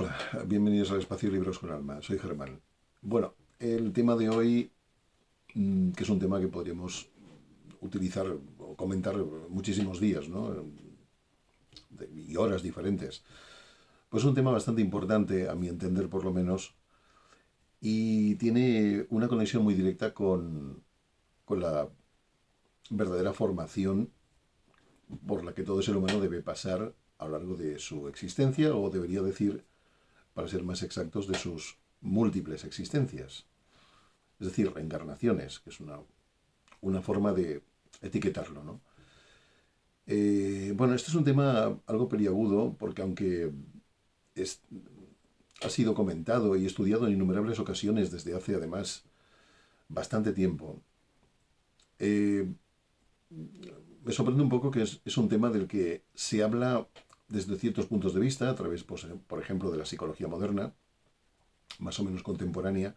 Hola, bienvenidos al Espacio Libros con Alma. Soy Germán. Bueno, el tema de hoy, que es un tema que podríamos utilizar o comentar muchísimos días, ¿no? Y horas diferentes. Pues es un tema bastante importante, a mi entender por lo menos, y tiene una conexión muy directa con la verdadera formación por la que todo ser humano debe pasar a lo largo de su existencia, o debería decir, para ser más exactos, de sus múltiples existencias. Es decir, reencarnaciones, que es una forma de etiquetarlo, ¿no? Bueno, este es un tema algo peliagudo, porque aunque es- ha sido comentado y estudiado en innumerables ocasiones desde hace además bastante tiempo, eh, me sorprende un poco que es un tema del que se habla desde ciertos puntos de vista, a través, pues, por ejemplo, de la psicología moderna, más o menos contemporánea,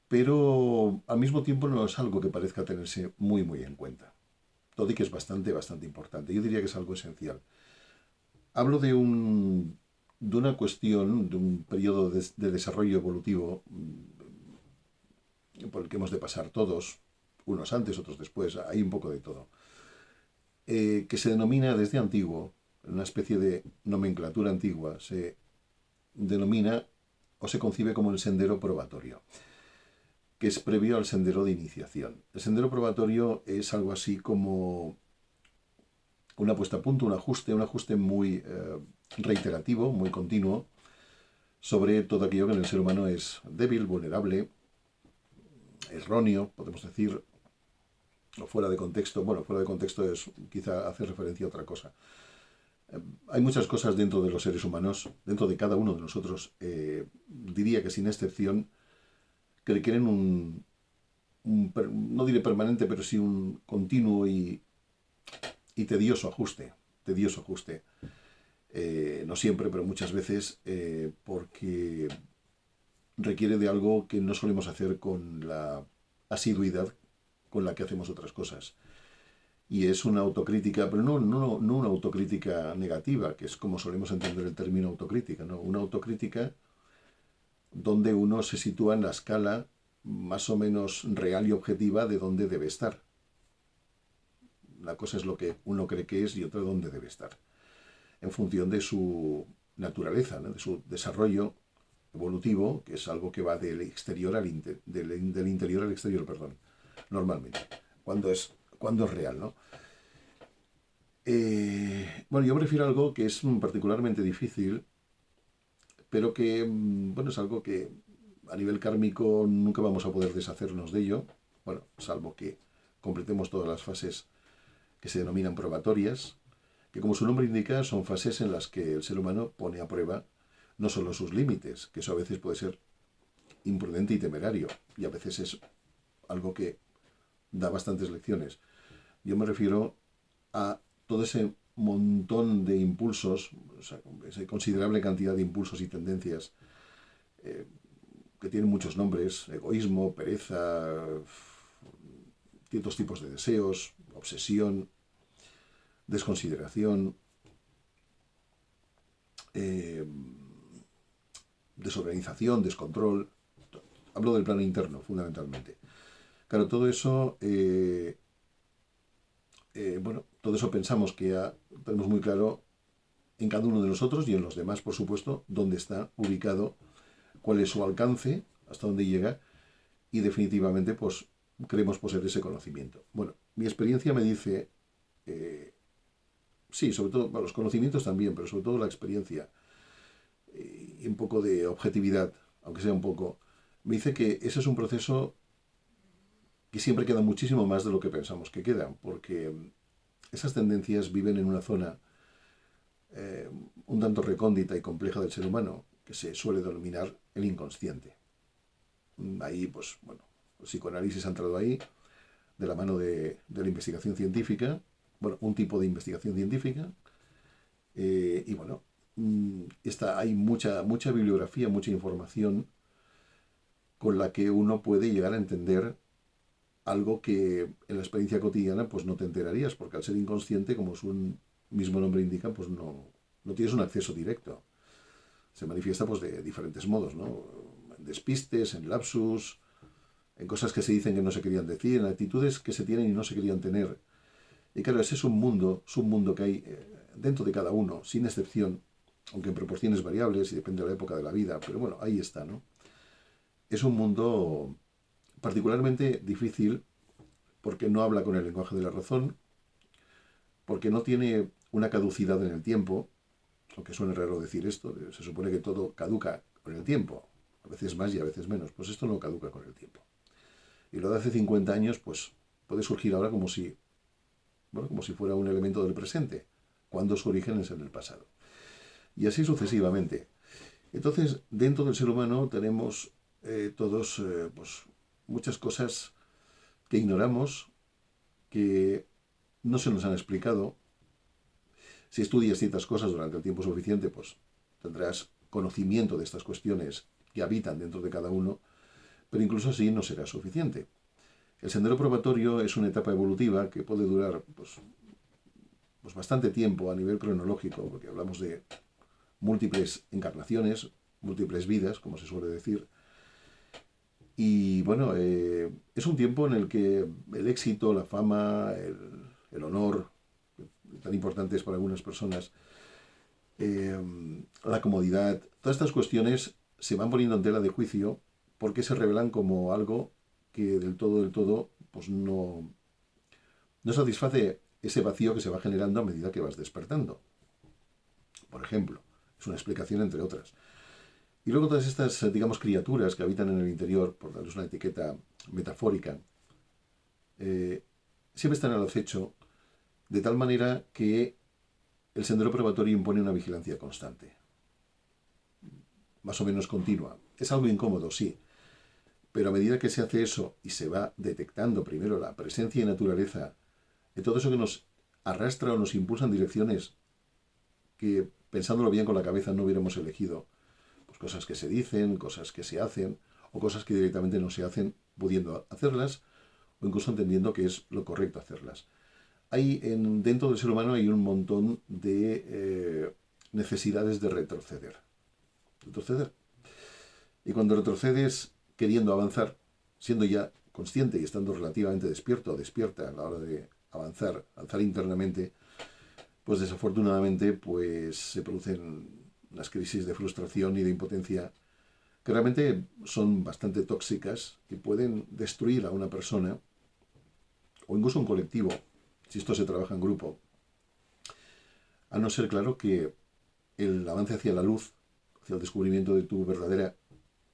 pero al mismo tiempo no es algo que parezca tenerse muy en cuenta. Todo y que es bastante importante. Yo diría que es algo esencial. Hablo de una cuestión, de un periodo de desarrollo evolutivo por el que hemos de pasar todos, unos antes, otros después, hay un poco de todo, que se denomina desde antiguo, una especie de nomenclatura antigua, se denomina o se concibe como el sendero probatorio, que es previo al sendero de iniciación. El sendero probatorio es algo así como una puesta a punto, un ajuste muy reiterativo, muy continuo, sobre todo aquello que en el ser humano es débil, vulnerable, erróneo, podemos decir, o fuera de contexto. Bueno, fuera de contexto es quizá hacer referencia a otra cosa. Hay muchas cosas dentro de los seres humanos, dentro de cada uno de nosotros, diría que sin excepción, que requieren no diré permanente, pero sí un continuo y tedioso ajuste. Tedioso ajuste. No siempre, pero muchas veces, porque requiere de algo que no solemos hacer con la asiduidad con la que hacemos otras cosas. Y es una autocrítica, pero no una autocrítica negativa, que es como solemos entender el término autocrítica, ¿no? Una autocrítica donde uno se sitúa en la escala más o menos real y objetiva de dónde debe estar. Una cosa es lo que uno cree que es y otra dónde debe estar, en función de su naturaleza, ¿no? De su desarrollo evolutivo, que es algo que va del exterior del interior al exterior, perdón, normalmente, cuando es real, ¿no? Bueno, yo prefiero algo que es particularmente difícil, pero que, bueno, es algo que a nivel kármico nunca vamos a poder deshacernos de ello, bueno, salvo que completemos todas las fases que se denominan probatorias, que como su nombre indica son fases en las que el ser humano pone a prueba no solo sus límites, que eso a veces puede ser imprudente y temerario, y a veces es algo que da bastantes lecciones. Yo me refiero a todo ese montón de impulsos, o sea, esa considerable cantidad de impulsos y tendencias que tienen muchos nombres: egoísmo, pereza, ciertos tipos de deseos, obsesión, desconsideración, eh, desorganización, descontrol. Hablo del plano interno, fundamentalmente. Claro, todo eso, bueno, todo eso pensamos que ya tenemos muy claro en cada uno de nosotros y en los demás, por supuesto, dónde está ubicado, cuál es su alcance, hasta dónde llega, y definitivamente, pues, creemos poseer ese conocimiento. Bueno, mi experiencia me dice, sí, sobre todo, bueno, los conocimientos también, pero sobre todo la experiencia y un poco de objetividad, aunque sea un poco, me dice que ese es un proceso que siempre queda muchísimo más de lo que pensamos que queda, porque esas tendencias viven en una zona un tanto recóndita y compleja del ser humano, que se suele denominar el inconsciente. Ahí, pues, bueno, el psicoanálisis ha entrado ahí, de la mano de la investigación científica, bueno, un tipo de investigación científica, y bueno, hay mucha bibliografía, mucha información con la que uno puede llegar a entender algo que en la experiencia cotidiana pues no te enterarías, porque al ser inconsciente, como su mismo nombre indica, pues no tienes un acceso directo. se manifiesta pues de diferentes modos, ¿no? En despistes, en lapsus, en cosas que se dicen que no se querían decir, en actitudes que se tienen y no se querían tener. Y claro, ese es un mundo que hay dentro de cada uno, sin excepción, aunque en proporciones variables y depende de la época de la vida, pero bueno, ahí está, ¿no? Es un mundo particularmente difícil porque no habla con el lenguaje de la razón, porque no tiene una caducidad en el tiempo, aunque suene raro decir esto, se supone que todo caduca con el tiempo, a veces más y a veces menos, pues esto no caduca con el tiempo. Y lo de hace 50 años, pues puede surgir ahora como si, bueno, como si fuera un elemento del presente, cuando su origen es en el pasado. Y así sucesivamente. Entonces, dentro del ser humano tenemos todos pues, muchas cosas que ignoramos, que no se nos han explicado. Si estudias ciertas cosas durante el tiempo suficiente, pues tendrás conocimiento de estas cuestiones que habitan dentro de cada uno, pero incluso así no será suficiente. El sendero probatorio es una etapa evolutiva que puede durar pues bastante tiempo a nivel cronológico, porque hablamos de múltiples encarnaciones, múltiples vidas, como se suele decir. Y bueno, es un tiempo en el que el éxito, la fama, el honor, tan importantes para algunas personas, la comodidad, todas estas cuestiones se van poniendo en tela de juicio porque se revelan como algo que del todo, pues no satisface ese vacío que se va generando a medida que vas despertando. Por ejemplo, es una explicación entre otras. Y luego todas estas, digamos, criaturas que habitan en el interior, por darles una etiqueta metafórica, siempre están al acecho, de tal manera que el sendero probatorio impone una vigilancia constante, más o menos continua. Es algo incómodo, sí, pero a medida que se hace eso y se va detectando primero la presencia y naturaleza de todo eso que nos arrastra o nos impulsa en direcciones que, pensándolo bien con la cabeza, no hubiéramos elegido, pues cosas que se dicen, cosas que se hacen, o cosas que directamente no se hacen, pudiendo hacerlas, o incluso entendiendo que es lo correcto hacerlas. Dentro del ser humano hay un montón de necesidades de retroceder. Y cuando retrocedes queriendo avanzar, siendo ya consciente y estando relativamente despierto o despierta a la hora de avanzar internamente, pues desafortunadamente pues se producen unas crisis de frustración y de impotencia que realmente son bastante tóxicas, que pueden destruir a una persona o incluso un colectivo, si esto se trabaja en grupo, a no ser, claro, que el avance hacia la luz, hacia el descubrimiento de tu verdadera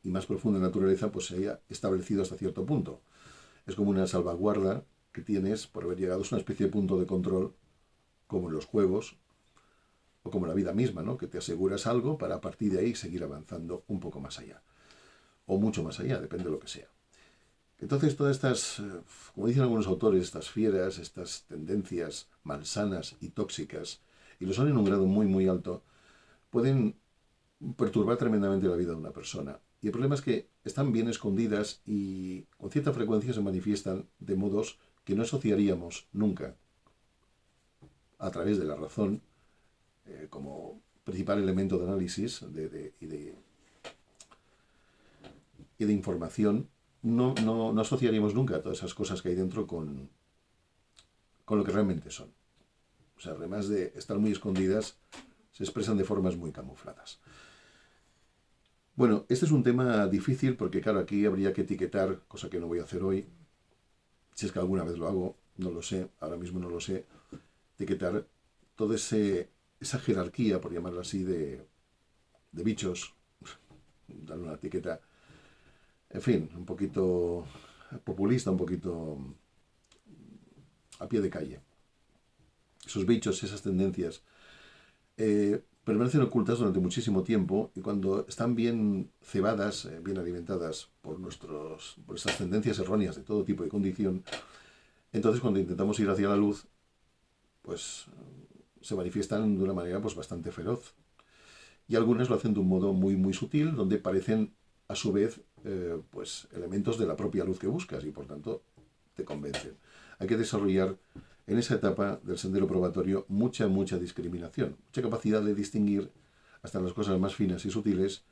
y más profunda naturaleza, pues se haya establecido hasta cierto punto. Es como una salvaguarda que tienes por haber llegado, es una especie de punto de control, como en los juegos, o como la vida misma, ¿no? Que te aseguras algo para a partir de ahí seguir avanzando un poco más allá, o mucho más allá, depende de lo que sea. Entonces todas estas, como dicen algunos autores, estas fieras, estas tendencias malsanas y tóxicas, y lo son en un grado muy muy alto, pueden perturbar tremendamente la vida de una persona. Y el problema es que están bien escondidas y con cierta frecuencia se manifiestan de modos que no asociaríamos nunca a través de la razón como principal elemento de análisis y de información. No asociaríamos nunca todas esas cosas que hay dentro con lo que realmente son. O sea, además de estar muy escondidas, se expresan de formas muy camufladas. Bueno, este es un tema difícil porque, claro, aquí habría que etiquetar, cosa que no voy a hacer hoy, si es que alguna vez lo hago, no lo sé, ahora mismo no lo sé, etiquetar toda esa jerarquía, por llamarlo así, de bichos, darle una etiqueta, en fin, un poquito populista, un poquito a pie de calle. Esos bichos, esas tendencias, permanecen ocultas durante muchísimo tiempo y cuando están bien cebadas, bien alimentadas por estas tendencias erróneas de todo tipo de condición, entonces cuando intentamos ir hacia la luz, pues se manifiestan de una manera pues bastante feroz. Y algunas lo hacen de un modo muy muy sutil, donde parecen a su vez pues elementos de la propia luz que buscas y por tanto te convencen. Hay que desarrollar en esa etapa del sendero probatorio mucha discriminación, mucha capacidad de distinguir hasta las cosas más finas y sutiles,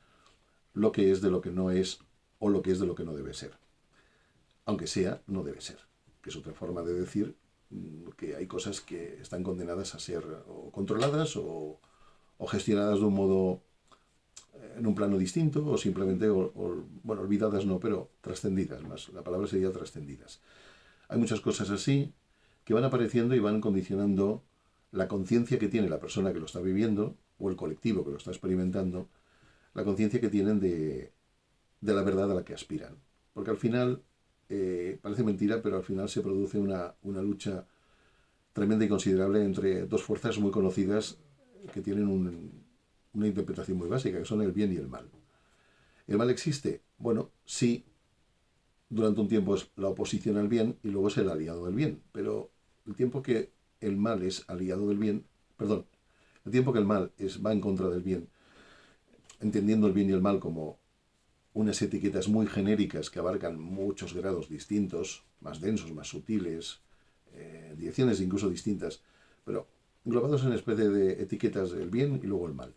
lo que es de lo que no es o lo que es de lo que no debe ser. Aunque sea, no debe ser, que es otra forma de decir que hay cosas que están condenadas a ser o controladas o gestionadas de un modo en un plano distinto o simplemente, bueno, olvidadas no, pero trascendidas más. La palabra sería trascendidas. Hay muchas cosas así que van apareciendo y van condicionando la conciencia que tiene la persona que lo está viviendo o el colectivo que lo está experimentando, la conciencia que tienen de la verdad a la que aspiran. Porque al final, parece mentira, pero al final se produce una lucha tremenda y considerable entre dos fuerzas muy conocidas que tienen una interpretación muy básica, que son el bien y el mal. ¿El mal existe? Bueno, sí, durante un tiempo es la oposición al bien y luego es el aliado del bien, pero el tiempo que el mal es aliado del bien, perdón, el tiempo que el mal va en contra del bien, entendiendo el bien y el mal como unas etiquetas muy genéricas que abarcan muchos grados distintos, más densos, más sutiles, direcciones incluso distintas, pero englobados en una especie de etiquetas del bien y luego el mal.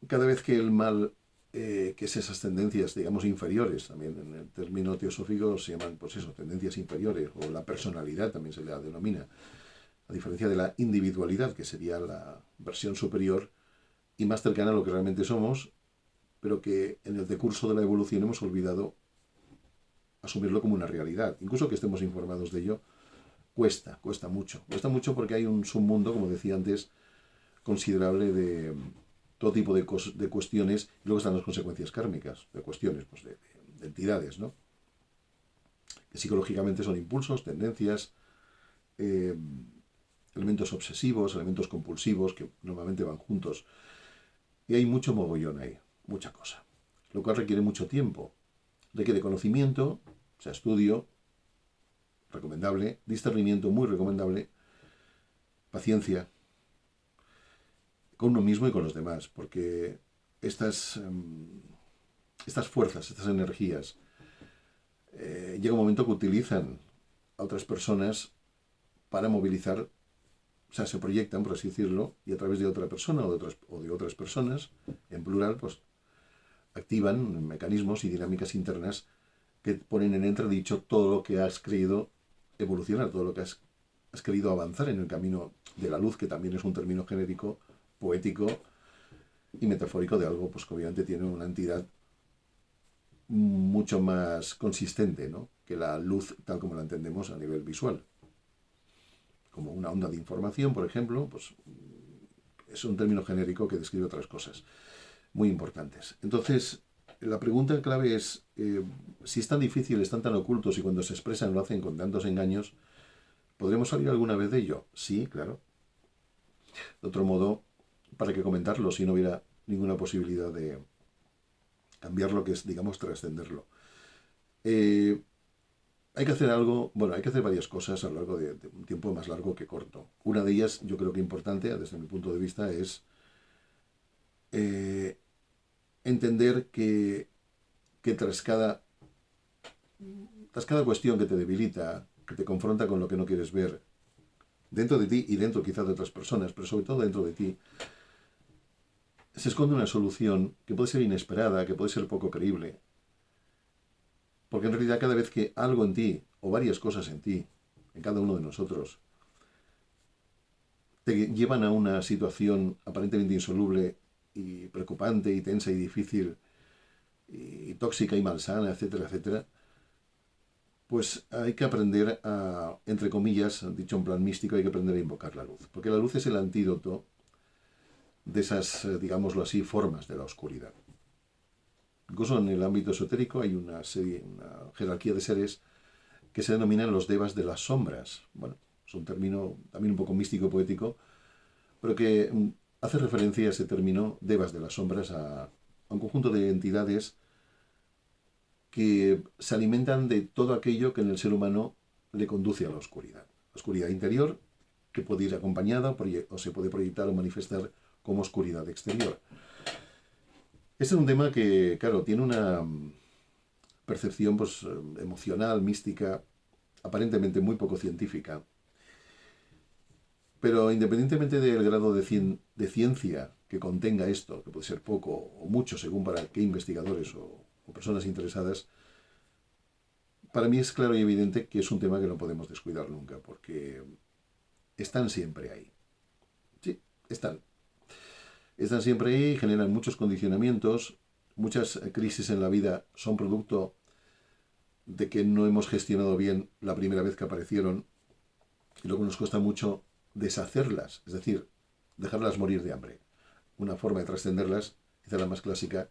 Cada vez que el mal, que es esas tendencias, digamos, inferiores, también en el término teosófico se llaman, pues eso, tendencias inferiores, o la personalidad también se la denomina, a diferencia de la individualidad, que sería la versión superior y más cercana a lo que realmente somos, pero que en el decurso de la evolución hemos olvidado asumirlo como una realidad. Incluso que estemos informados de ello, cuesta mucho. Cuesta mucho porque hay un submundo, como decía antes, considerable de todo tipo de cuestiones, y luego están las consecuencias kármicas, de cuestiones, pues de entidades, ¿no? Que psicológicamente son impulsos, tendencias, eh, elementos obsesivos, elementos compulsivos, que normalmente van juntos. Y hay mucho mogollón ahí, mucha cosa. Lo cual requiere mucho tiempo. Requiere conocimiento, o sea, estudio, recomendable, discernimiento, muy recomendable, paciencia, con uno mismo y con los demás, porque estas fuerzas, estas energías, llega un momento que utilizan a otras personas para movilizar, o sea, se proyectan, por así decirlo, y a través de otra persona o de otras personas, en plural, pues activan mecanismos y dinámicas internas que ponen en entredicho todo lo que has creído evolucionar, todo lo que has querido avanzar en el camino de la luz, que también es un término genérico, poético y metafórico de algo pues, que obviamente tiene una entidad mucho más consistente, ¿no?, que la luz tal como la entendemos a nivel visual. Como una onda de información, por ejemplo, pues es un término genérico que describe otras cosas muy importantes. Entonces, la pregunta clave es, si es tan difícil, están tan ocultos y cuando se expresan lo hacen con tantos engaños, ¿podremos salir alguna vez de ello? Sí, claro. De otro modo, ¿para qué comentarlo si no hubiera ninguna posibilidad de cambiar lo que es, digamos, trascenderlo? Hay que hacer algo, bueno, hay que hacer varias cosas a lo largo de un tiempo más largo que corto. Una de ellas, yo creo que importante, desde mi punto de vista, es entender que tras cada cuestión que te debilita, que te confronta con lo que no quieres ver, dentro de ti y dentro quizás de otras personas, pero sobre todo dentro de ti, se esconde una solución que puede ser inesperada, que puede ser poco creíble. Porque en realidad cada vez que algo en ti, o varias cosas en ti, en cada uno de nosotros, te llevan a una situación aparentemente insoluble y preocupante y tensa y difícil y tóxica y malsana, etcétera, etcétera, pues hay que aprender a, entre comillas, dicho en plan místico, hay que aprender a invocar la luz. Porque la luz es el antídoto de esas, digámoslo así, formas de la oscuridad. Incluso en el ámbito esotérico hay una jerarquía de seres que se denominan los devas de las sombras. Bueno, es un término también un poco místico, poético, pero que hace referencia a ese término, devas de las sombras, a un conjunto de entidades que se alimentan de todo aquello que en el ser humano le conduce a la oscuridad. La oscuridad interior, que puede ir acompañada o se puede proyectar o manifestar como oscuridad exterior. Este es un tema que, claro, tiene una percepción pues, emocional, mística, aparentemente muy poco científica. Pero independientemente del grado de ciencia que contenga esto, que puede ser poco o mucho según para qué investigadores o personas interesadas, para mí es claro y evidente que es un tema que no podemos descuidar nunca, porque están siempre ahí. Sí, están. Están siempre ahí, generan muchos condicionamientos, muchas crisis en la vida son producto de que no hemos gestionado bien la primera vez que aparecieron y luego nos cuesta mucho deshacerlas, es decir, dejarlas morir de hambre. Una forma de trascenderlas, quizá la más clásica,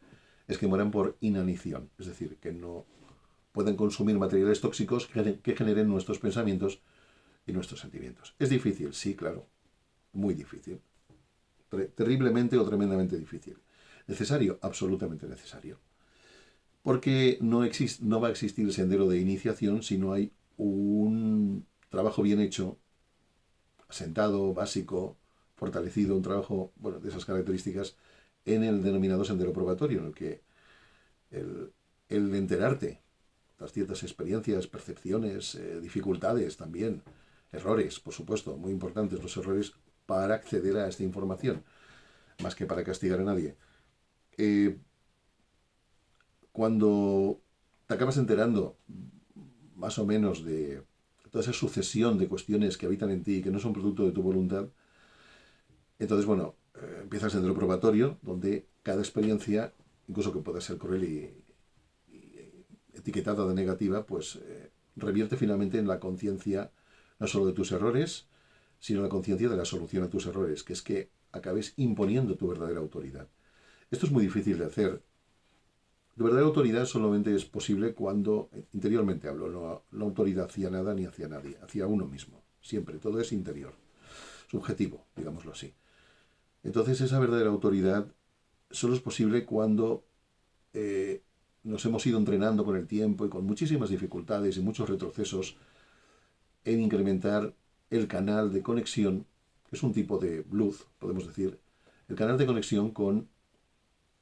es que mueran por inanición, es decir, que no pueden consumir materiales tóxicos que generen nuestros pensamientos y nuestros sentimientos. ¿Es difícil? Sí, claro, muy difícil. Terriblemente o tremendamente difícil. ¿Necesario? Absolutamente necesario. Porque no va a existir sendero de iniciación si no hay un trabajo bien hecho, asentado, básico, fortalecido, un trabajo bueno, de esas características en el denominado sendero probatorio, en el que el, el enterarte las ciertas experiencias, percepciones, dificultades también, errores, por supuesto, muy importantes los errores para acceder a esta información, más que para castigar a nadie. Eh, Cuando te acabas enterando más o menos de toda esa sucesión de cuestiones que habitan en ti y que no son producto de tu voluntad, entonces, bueno, empiezas en el probatorio, donde cada experiencia, incluso que pueda ser cruel y etiquetada de negativa, pues revierte finalmente en la conciencia no solo de tus errores, sino la conciencia de la solución a tus errores, que es que acabes imponiendo tu verdadera autoridad. Esto es muy difícil de hacer. Tu verdadera autoridad solamente es posible cuando, interiormente hablo, no autoridad hacia nada ni hacia nadie, hacia uno mismo. Siempre, todo es interior, subjetivo, digámoslo así. Entonces esa verdadera autoridad solo es posible cuando eh, nos hemos ido entrenando con el tiempo y con muchísimas dificultades y muchos retrocesos en incrementar el canal de conexión, que es un tipo de Bluetooth, podemos decir, el canal de conexión con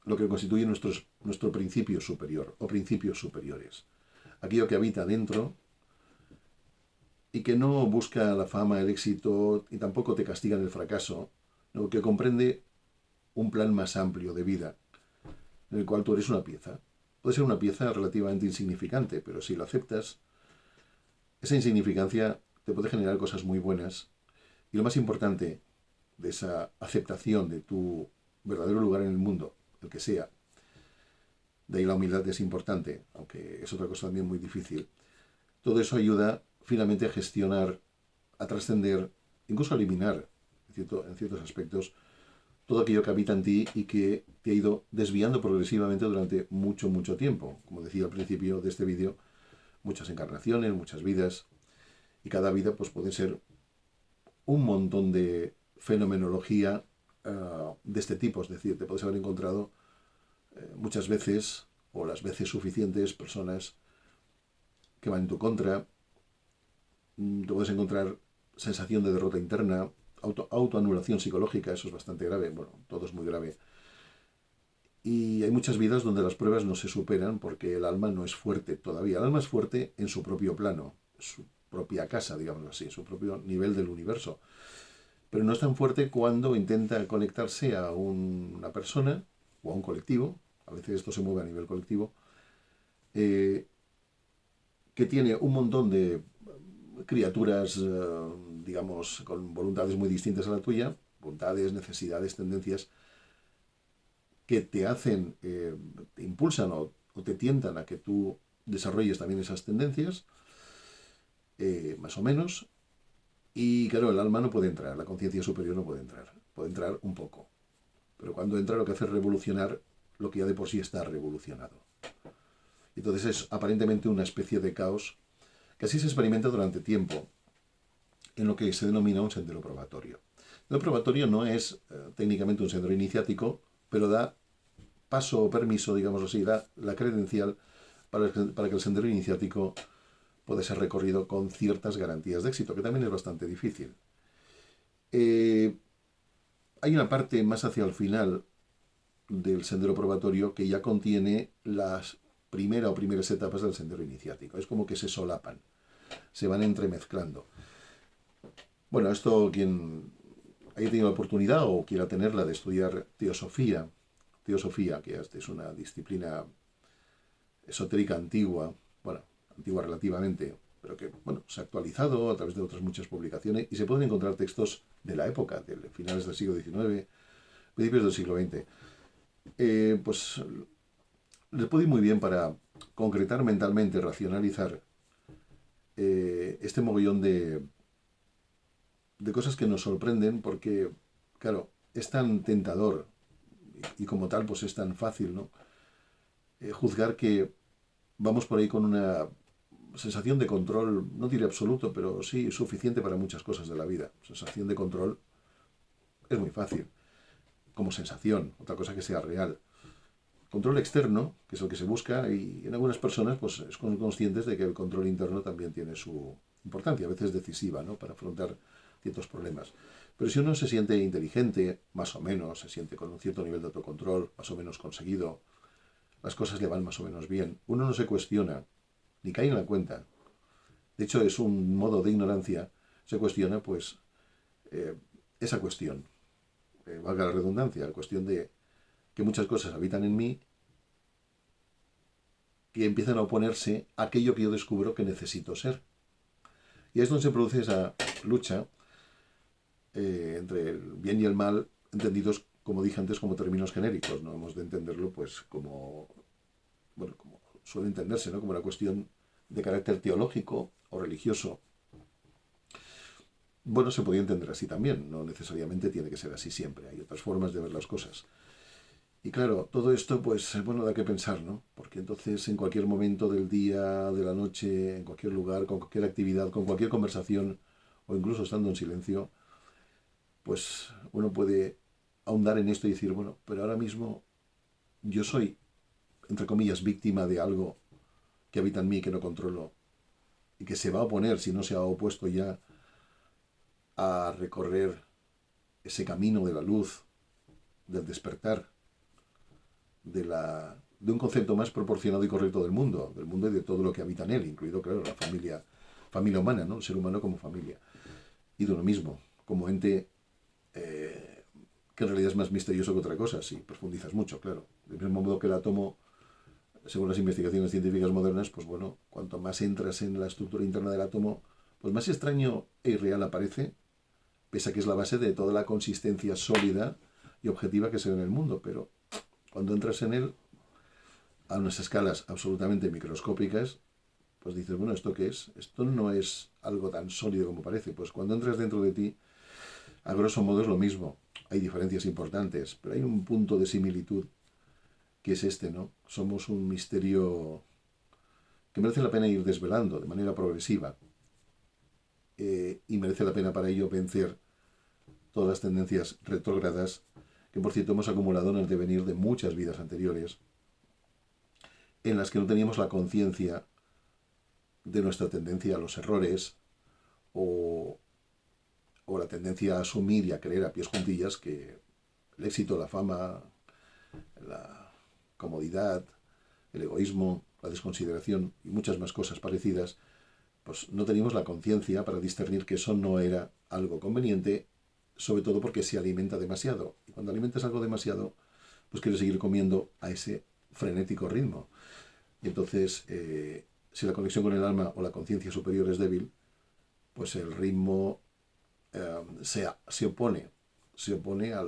lo que constituye nuestro principio superior o principios superiores. Aquello que habita dentro y que no busca la fama, el éxito y tampoco te castiga en el fracaso, lo que comprende un plan más amplio de vida, en el cual tú eres una pieza. Puede ser una pieza relativamente insignificante, pero si lo aceptas, esa insignificancia te puede generar cosas muy buenas. Y lo más importante de esa aceptación de tu verdadero lugar en el mundo, el que sea, de ahí la humildad es importante, aunque es otra cosa también muy difícil. Todo eso ayuda finalmente a gestionar, a trascender, incluso a eliminar, en ciertos aspectos, todo aquello que habita en ti y que te ha ido desviando progresivamente durante mucho, mucho tiempo. Como decía al principio de este vídeo, muchas encarnaciones, muchas vidas, y cada vida pues puede ser un montón de fenomenología de este tipo. Es decir, te puedes haber encontrado muchas veces, o las veces suficientes, personas que van en tu contra. Te puedes encontrar sensación de derrota interna, autoanulación psicológica, eso es bastante grave. Bueno, todo es muy grave. Y hay muchas vidas donde las pruebas no se superan porque el alma no es fuerte todavía. El alma es fuerte en su propio plano, su propia casa, digamos así, su propio nivel del universo. Pero no es tan fuerte cuando intenta conectarse a una persona o a un colectivo, a veces esto se mueve a nivel colectivo, eh, que tiene un montón de criaturas, digamos, con voluntades muy distintas a la tuya, voluntades, necesidades, tendencias, que te hacen, te impulsan o te tientan a que tú desarrolles también esas tendencias, más o menos, y claro, el alma no puede entrar, la conciencia superior no puede entrar un poco, pero cuando entra lo que hace es revolucionar lo que ya de por sí está revolucionado. Entonces es aparentemente una especie de caos que así se experimenta durante tiempo en lo que se denomina un sendero probatorio. El probatorio no es técnicamente un sendero iniciático, pero da paso o permiso, digamos así, da la credencial para que el sendero iniciático pueda ser recorrido con ciertas garantías de éxito, que también es bastante difícil. Hay una parte más hacia el final del sendero probatorio que ya contiene las primeras etapas del sendero iniciático. Es como que se solapan, se van entremezclando. Bueno, esto quien haya tenido la oportunidad o quiera tenerla de estudiar teosofía, que es una disciplina esotérica antigua, bueno, antigua relativamente, pero que, bueno, se ha actualizado a través de otras muchas publicaciones y se pueden encontrar textos de la época, de finales del siglo XIX, principios del siglo XX. Pues les puede ir muy bien para concretar mentalmente, racionalizar este mogollón de cosas que nos sorprenden porque, claro, es tan tentador y como tal pues es tan fácil, ¿no? Juzgar que vamos por ahí con una sensación de control, no diré absoluto, pero sí suficiente para muchas cosas de la vida. Sensación de control es muy fácil, como sensación, otra cosa que sea real. Control externo, que es el que se busca, y en algunas personas pues son conscientes de que el control interno también tiene su importancia, a veces decisiva, ¿no? Para afrontar ciertos problemas. Pero si uno se siente inteligente, más o menos, se siente con un cierto nivel de autocontrol, más o menos conseguido, las cosas le van más o menos bien, uno no se cuestiona, ni cae en la cuenta. De hecho, es un modo de ignorancia, se cuestiona pues esa cuestión, valga la redundancia, la cuestión de que muchas cosas habitan en mí que empiezan a oponerse a aquello que yo descubro que necesito ser. Y es donde se produce esa lucha entre el bien y el mal, entendidos, como dije antes, como términos genéricos. No hemos de entenderlo pues como, bueno, como suele entenderse, ¿no? Como una cuestión de carácter teológico o religioso. Bueno, se podía entender así también, no necesariamente tiene que ser así siempre, hay otras formas de ver las cosas. Y claro, todo esto, pues, bueno, da que pensar, ¿no? Porque entonces en cualquier momento del día, de la noche, en cualquier lugar, con cualquier actividad, con cualquier conversación, o incluso estando en silencio, pues uno puede ahondar en esto y decir, bueno, pero ahora mismo yo soy, entre comillas, víctima de algo que habita en mí, que no controlo, y que se va a oponer, si no se ha opuesto ya, a recorrer ese camino de la luz, del despertar, de un concepto más proporcionado y correcto del mundo y de todo lo que habita en él, incluido, claro, la familia humana, ¿no? El ser humano como familia. Y de uno mismo, como ente que en realidad es más misterioso que otra cosa, si profundizas mucho, claro. Del mismo modo que el átomo, según las investigaciones científicas modernas, pues bueno, cuanto más entras en la estructura interna del átomo, pues más extraño e irreal aparece, pese a que es la base de toda la consistencia sólida y objetiva que se ve en el mundo, pero cuando entras en él, a unas escalas absolutamente microscópicas, pues dices, bueno, ¿esto qué es? Esto no es algo tan sólido como parece. Pues cuando entras dentro de ti, a grosso modo es lo mismo. Hay diferencias importantes, pero hay un punto de similitud que es este, ¿no? Somos un misterio que merece la pena ir desvelando de manera progresiva y merece la pena para ello vencer todas las tendencias retrógradas que, por cierto, hemos acumulado en el devenir de muchas vidas anteriores, en las que no teníamos la conciencia de nuestra tendencia a los errores o, o la tendencia a asumir y a creer a pies juntillas que el éxito, la fama, la comodidad, el egoísmo, la desconsideración y muchas más cosas parecidas, pues no teníamos la conciencia para discernir que eso no era algo conveniente, sobre todo porque se alimenta demasiado. Y cuando alimentas algo demasiado, pues quieres seguir comiendo a ese frenético ritmo. Y entonces, si la conexión con el alma o la conciencia superior es débil, pues el ritmo se opone a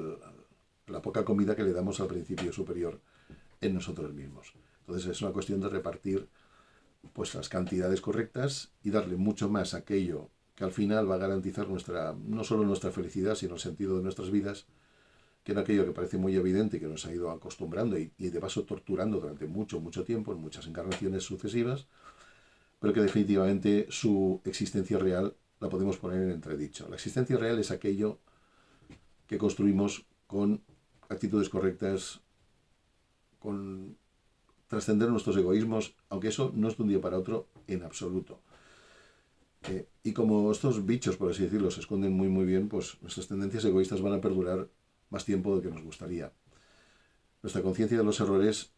la poca comida que le damos al principio superior en nosotros mismos. Entonces es una cuestión de repartir pues las cantidades correctas y darle mucho más a aquello que al final va a garantizar no solo nuestra felicidad, sino el sentido de nuestras vidas, que en aquello que parece muy evidente, que nos ha ido acostumbrando y de paso torturando durante mucho, mucho tiempo, en muchas encarnaciones sucesivas, pero que definitivamente su existencia real la podemos poner en entredicho. La existencia real es aquello que construimos con actitudes correctas, con trascender nuestros egoísmos, aunque eso no es de un día para otro en absoluto. Y como estos bichos, por así decirlo, se esconden muy muy bien, pues nuestras tendencias egoístas van a perdurar más tiempo del que nos gustaría. Nuestra conciencia de los errores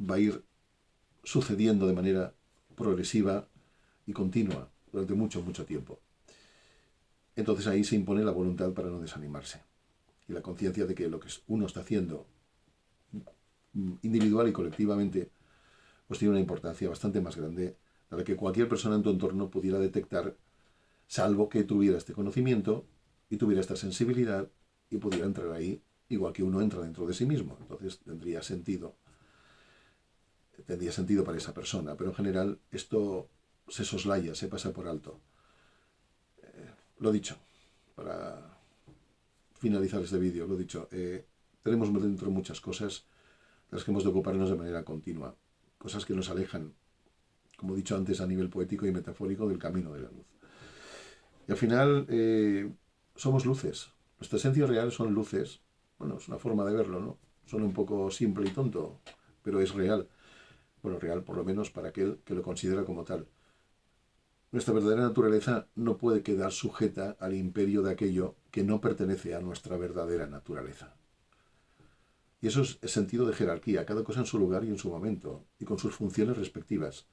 va a ir sucediendo de manera progresiva y continua durante mucho, mucho tiempo. Entonces ahí se impone la voluntad para no desanimarse. y la conciencia de que lo que uno está haciendo individual y colectivamente pues tiene una importancia bastante más grande de la que cualquier persona en tu entorno pudiera detectar, salvo que tuviera este conocimiento y tuviera esta sensibilidad y pudiera entrar ahí igual que uno entra dentro de sí mismo. Entonces tendría sentido para esa persona, pero en general esto se soslaya, se pasa por alto. Lo dicho, para finalizar este vídeo, lo dicho, tenemos dentro muchas cosas de las que hemos de ocuparnos de manera continua, cosas que nos alejan, como he dicho antes, a nivel poético y metafórico, del camino de la luz. Y al final somos luces, nuestra esencia real son luces. Bueno, es una forma de verlo, ¿no? Suena un poco simple y tonto, pero es real. Bueno, real por lo menos para aquel que lo considera como tal. Nuestra verdadera naturaleza no puede quedar sujeta al imperio de aquello que no pertenece a nuestra verdadera naturaleza. Y eso es el sentido de jerarquía, cada cosa en su lugar y en su momento, y con sus funciones respectivas.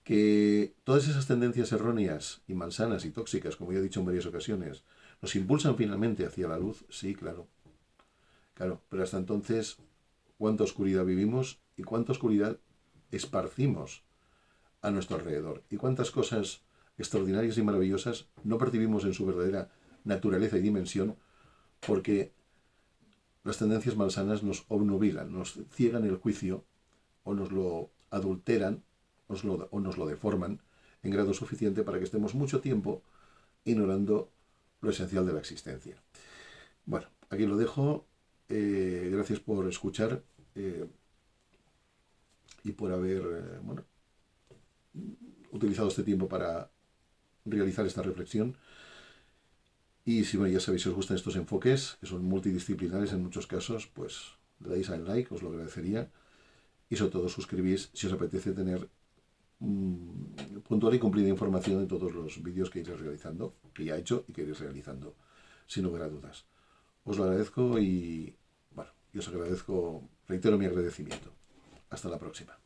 Que todas esas tendencias erróneas y malsanas y tóxicas, como ya he dicho en varias ocasiones, nos impulsan finalmente hacia la luz, sí, claro. Claro, pero hasta entonces, ¿cuánta oscuridad vivimos y cuánta oscuridad esparcimos a nuestro alrededor? ¿Y cuántas cosas extraordinarias y maravillosas no percibimos en su verdadera naturaleza y dimensión porque las tendencias malsanas nos obnubilan, nos ciegan el juicio o nos lo adulteran o nos lo deforman en grado suficiente para que estemos mucho tiempo ignorando lo esencial de la existencia? Bueno, aquí lo dejo. Gracias por escuchar y por haber utilizado este tiempo para realizar esta reflexión. Y si ya sabéis, si os gustan estos enfoques, que son multidisciplinares en muchos casos, pues le dais al like, os lo agradecería. Y sobre todo suscribís si os apetece tener puntual y cumplida información de todos los vídeos que iréis realizando, que ya he hecho y que iréis realizando, sin lugar a dudas. Os lo agradezco y os agradezco, reitero mi agradecimiento. Hasta la próxima.